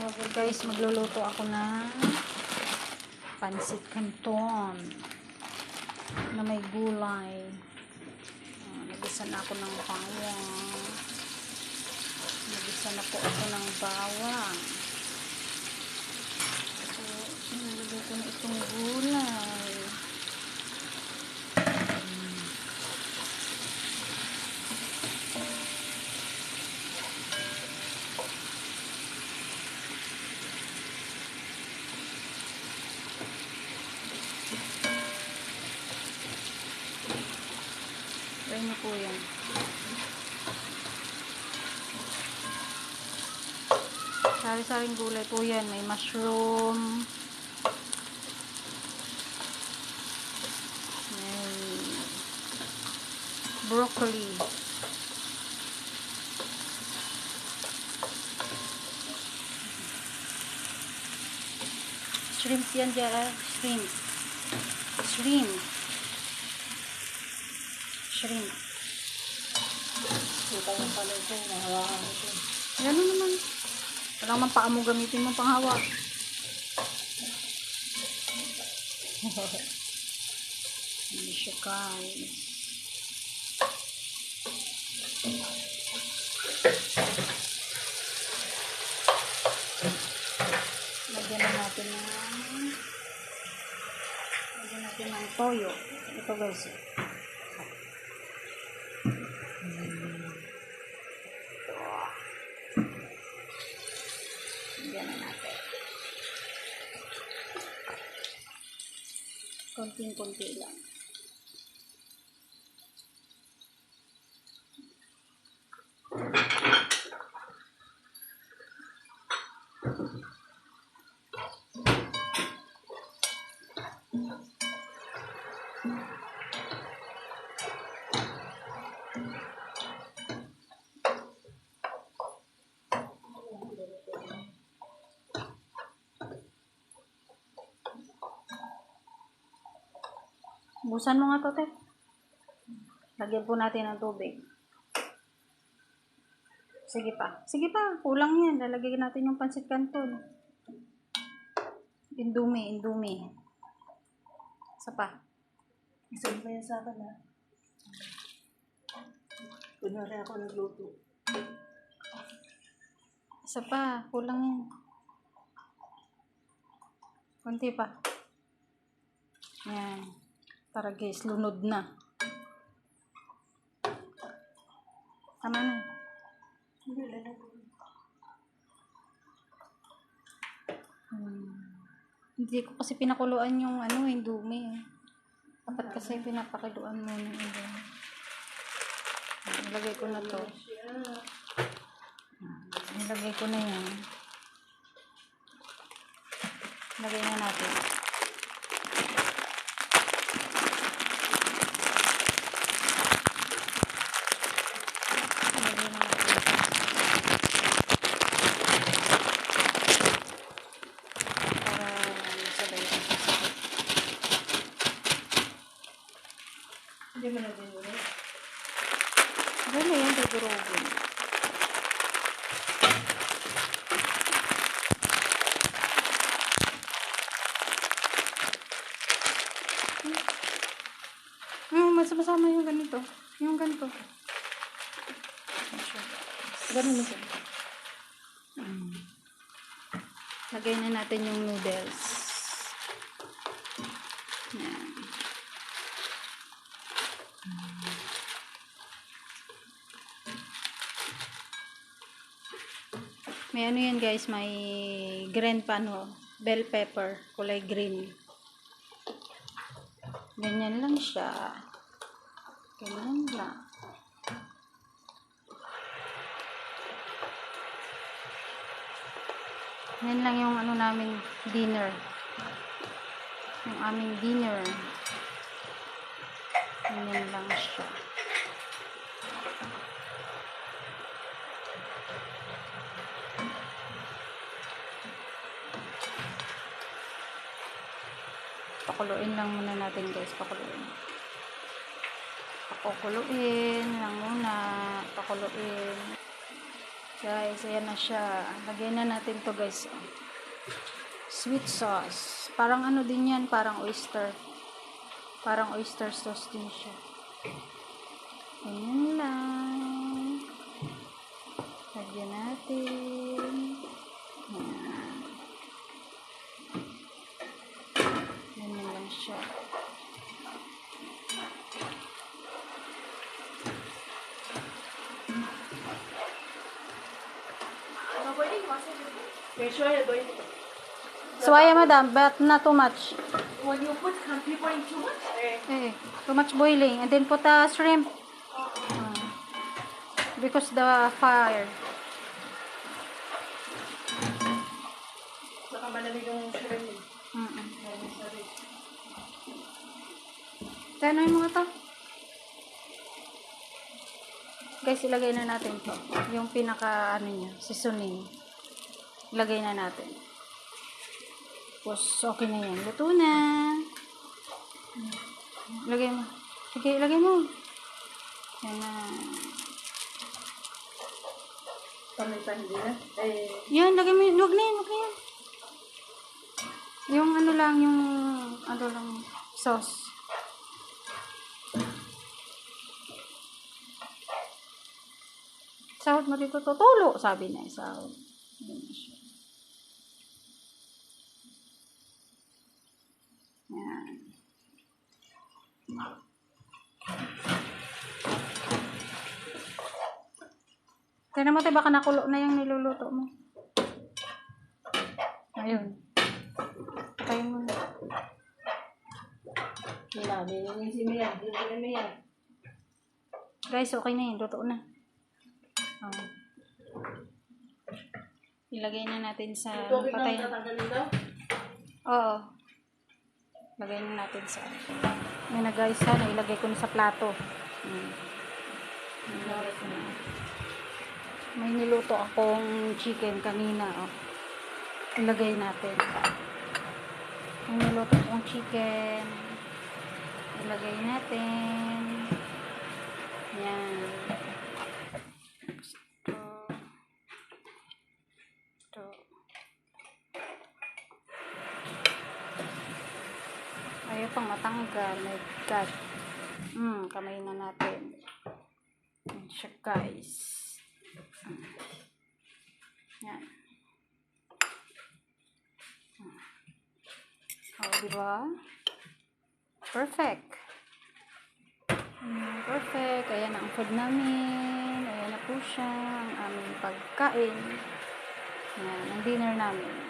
Okay guys, magluluto ako ng pansit canton na may gulay. Nagisa na ako ng bawang. Nagisa na po ako ng bawang. So, nilagay ko na itong gulay. Try nyo po yan. Sari-saring gulay po yan. May mushroom. May broccoli. Shrimp yan dyan. Shrimp. Shrimp. Shrimp. Kita mo pala ito, nahawakan ito. Yan naman. Walang man paa mo gamitin mo panghawak. Hindi siya guys. Lagyan na natin ng toyo. Ito guys. Lagyan na natin. Konting-konti lang. Busan mo nga to, te. Lagyan po natin ng tubig. Sige pa. Sige pa. Kulang yan. Lalagyan natin yung pansit canton. Indomie. Isa pa. Isang pa yan sa akin, ha? Kunwari ako nagluto. Isa pa. Kulang yan. Kunti pa. Yan. Para guys, lunod na. Tama na. Hindi, lalagyan. Hindi ko kasi pinakuluan yung indomie. Dapat kasi pinapakuluan mo yung indomie. Nilagay ko na to. Nilagay ko na yan. Lagay na natin. Hindi mo na dinuro. Gano'n yan, dudurogin. Masama-sama yung ganito. Yung ganito. Ganun siya. Lagay na natin yung noodles. Yan. May ano yan guys, may green bell pepper, kulay green. Ganyan lang siya. Ganyan lang. Yan lang yung namin dinner. Yung aming dinner. Ganyan lang siya. Pakuluin lang muna natin guys. Pakuluin lang muna. Pakuluin. Guys, ayan na siya. Lagyan na natin to guys. Sweet sauce. Parang ano din yan, parang oyster. Parang oyster sauce din siya. Ayan lang. Lagyan natin. Ayan. Ayan lang siya. Make sure you're going. So, ayan madam, but not too much. When you put people in too much, Too much boiling. And then put the shrimp. Because the fire. saka malamig yung shrimp. Tanoy mo ito. Guys, ilagay na natin to. Yung pinaka, ano niya, seasoning. Ilagay na natin. Tapos, okay na yan. Luto na. Ilagay mo. Sige, ilagay mo. Yan na. Pamitan din na. Yan, lagay mo yun. Huwag na yan, huwag na yan. Yung ano lang, yung, ano lang, sauce. Sahod mo dito, tutulo, sabi na, sahod. Yan na siya. Yan. Tignan mo, baka nakulo na yung niluluto mo. Ayun. Patay mo na. Nilinisin mo yan. Nilinisin mo yan. Guys, okay na yun. Luto na. Oh. Ilagay na natin sa patay. Tatanggalin daw? Oo. Lagay na natin sa yan na guys, ha. Nailagay ko na sa plato. Nilagay ko na. May niluto akong chicken kanina. Oh. Ilagay natin. May niluto akong chicken. Ilagay natin. Yan. Ito. Ayaw pang matanggal. My God. Kamay na natin. Yan siya guys. Yan. Oh, diba? Perfect. Perfect. Ayan ang food namin. Ayan na po siya. Ang aming pagkain. Yan. Ang dinner namin.